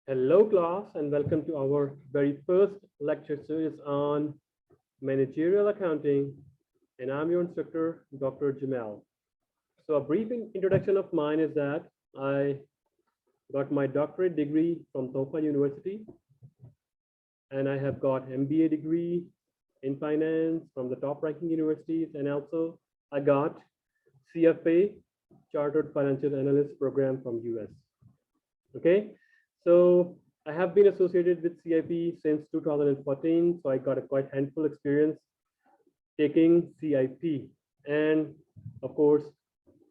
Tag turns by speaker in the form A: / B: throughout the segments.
A: Hello class and welcome to our very first lecture series on managerial accounting, and I'm your instructor, Dr. Jamal. So a brief introduction of mine is that I got my doctorate degree from Donghua University, and I have got MBA degree in finance from the top ranking universities, and also I got CFA, Chartered Financial Analyst program from US. Okay, so I have been associated with CIP since 2014, so I got a quite handful experience taking CIP, and of course,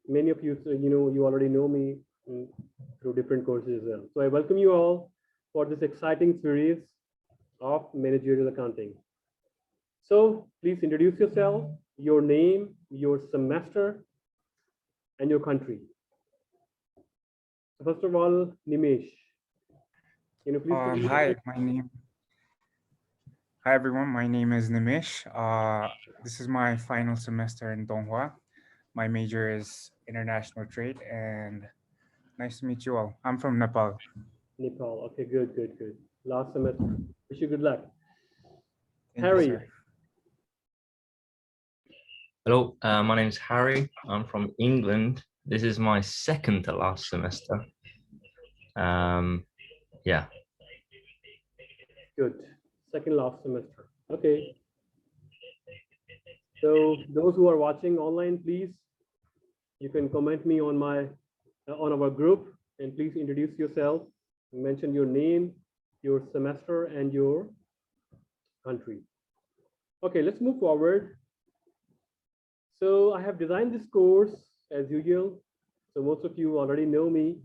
A: many of you, you already know me through different courses as well. So I welcome you all for this exciting series of managerial accounting. So please introduce yourself, your name, your semester, and your country. So first of all, Nimesh, can you please?
B: Hi everyone, my name is Nimish. This is my final semester in Donghua. My major is international trade, and nice to meet you all. I'm from Nepal.
A: Nepal. Okay, good. Last semester. Wish you good luck.
B: Thank
A: Harry.
B: you, sir.
C: Hello, my name is Harry. I'm from England. This is my second to last semester. Yeah.
A: Good. Second last semester. Okay. So those who are watching online, please, you can comment me on on our group, and please introduce yourself. Mention your name, your semester, and your country. Okay, let's move forward. So I have designed this course as usual. So most of you already know me,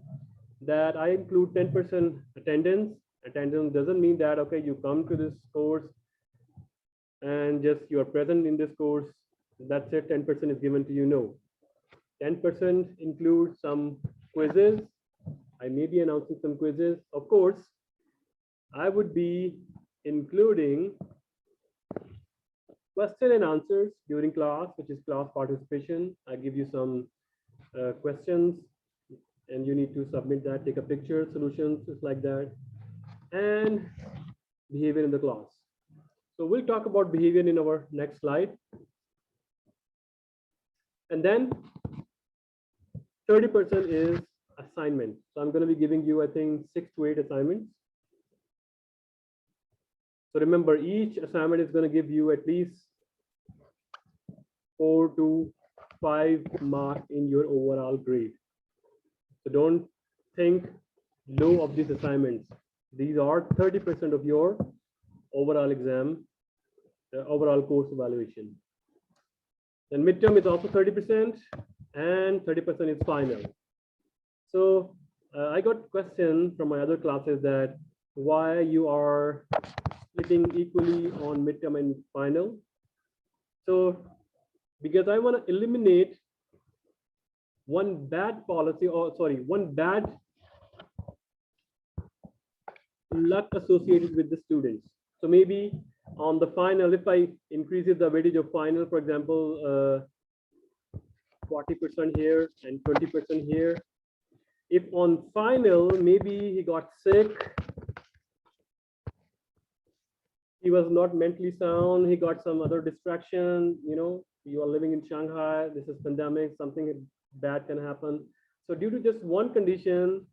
A: that I include 10% attendance. Attendance doesn't mean that, okay, you come to this course and just you are present in this course. That's it, 10% is given to you. No. 10% includes some quizzes. I may be announcing some quizzes. Of course, I would be including question and answers during class, which is class participation. I give you some questions and you need to submit that, take a picture, solutions, just like that, and behavior in the class. So we'll talk about behavior in our next slide. And then 30% is assignment. So I'm going to be giving you, I think, 6 to 8 assignments. So remember, each assignment is going to give you at least 4 to 5 marks in your overall grade. So don't think low of these assignments. These are 30% of your overall exam, overall course evaluation. Then midterm is also 30%, and 30% is final. So I got questions from my other classes that why you are splitting equally on midterm and final. So because I want to eliminate one bad policy, or sorry, one bad luck associated with the students. So maybe on the final, if I increases the weightage of final, for example, 40% here and 20% here. If on final, maybe he got sick, he was not mentally sound, he got some other distraction, you are living in Shanghai, this is pandemic, something bad can happen. So due to just one condition,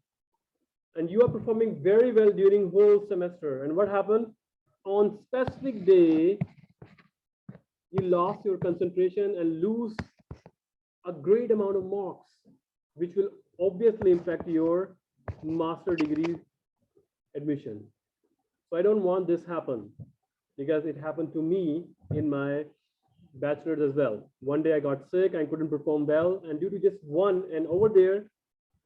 A: and you are performing very well during whole semester, and what happened? On specific day, you lost your concentration and lose a great amount of marks, which will obviously impact your master degree admission. So I don't want this happen, because it happened to me in my bachelor's as well. One day I got sick, I couldn't perform well, and due to just one, and over there,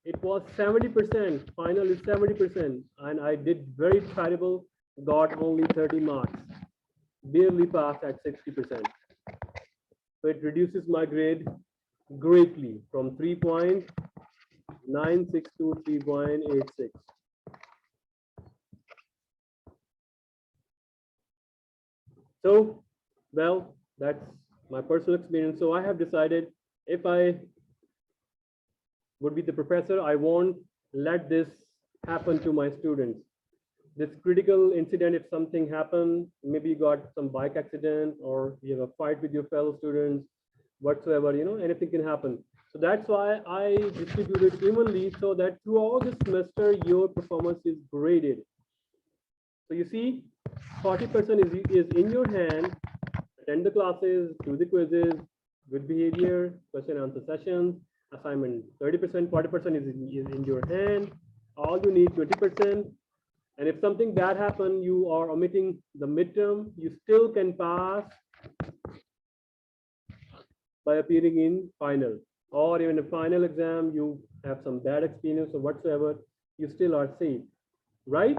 A: it was 70%, final is 70%, and I did very terrible, got only 30 marks, barely passed at 60%. So it reduces my grade greatly from 3.96 to 3.86. So, well, that's my personal experience. So I have decided, if I would be the professor, I won't let this happen to my students. this critical incident, if something happened, maybe you got some bike accident or you have a fight with your fellow students, whatsoever, anything can happen. So that's why I distributed evenly so that throughout the semester, your performance is graded. So you see, 40% is in your hand. Attend the classes, do the quizzes, good behavior, question answer sessions, assignment 30%, 40% is in your hand. All you need 20%. And if something bad happens, you are omitting the midterm, you still can pass by appearing in final. Or even a final exam, you have some bad experience or whatsoever, you still are safe, right?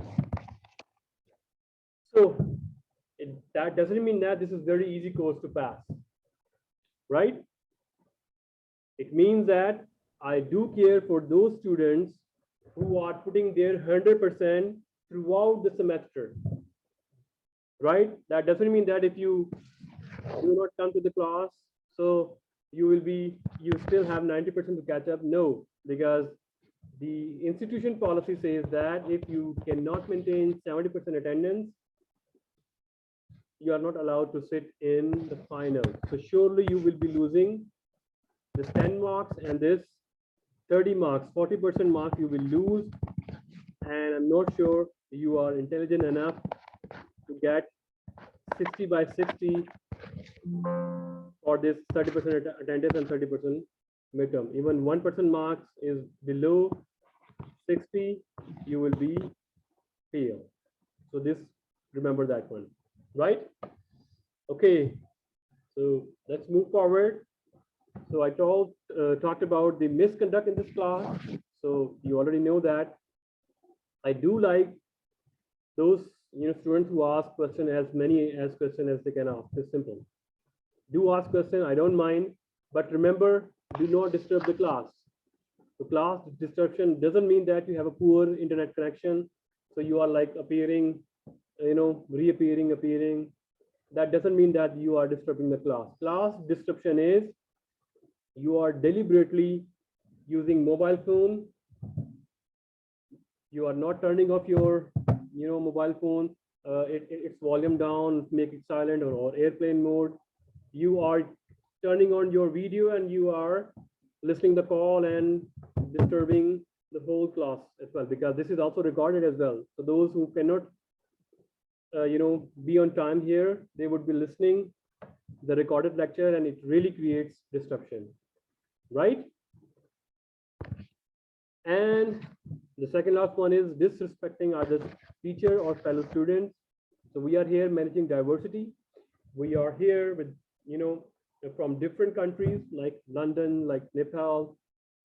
A: So that doesn't mean that this is very easy course to pass, right? It means that I do care for those students who are putting their 100% throughout the semester, right? That doesn't mean that if you do not come to the class, so you still have 90% to catch up. No, because the institution policy says that if you cannot maintain 70% attendance, you are not allowed to sit in the final. So surely you will be losing this 10 marks and this 30 marks, 40% mark you will lose. And I'm not sure you are intelligent enough to get 60 by 60 for this 30% attendance and 30% midterm. Even 1% marks is below 60, you will be fail. So this, remember that one, right? Okay, so let's move forward. So I talked about the misconduct in this class. So you already know that. I do like those students who ask question as many question as they can ask. It's simple. Do ask question, I don't mind, but remember, do not disturb the class. So class disruption doesn't mean that you have a poor internet connection, so you are like appearing, reappearing, appearing. That doesn't mean that you are disturbing the class. Class disruption is you are deliberately using mobile phone. You are not turning off your mobile phone, its volume down, make it silent, or airplane mode. You are turning on your video and you are listening the call and disturbing the whole class as well, because this is also recorded as well. So those who cannot be on time here, they would be listening the recorded lecture, and it really creates disruption, right? And the second last one is disrespecting other teacher or fellow students. So we are here managing diversity. We are here with from different countries like London, like Nepal,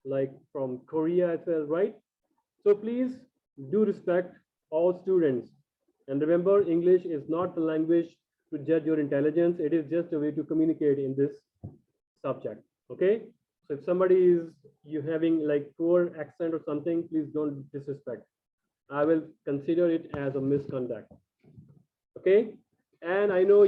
A: like from Korea as well, right? So please do respect all students. And remember, English is not the language to judge your intelligence. It is just a way to communicate in this subject, okay? So if somebody is having like poor accent or something, please don't disrespect. I will consider it as a misconduct, okay? And I know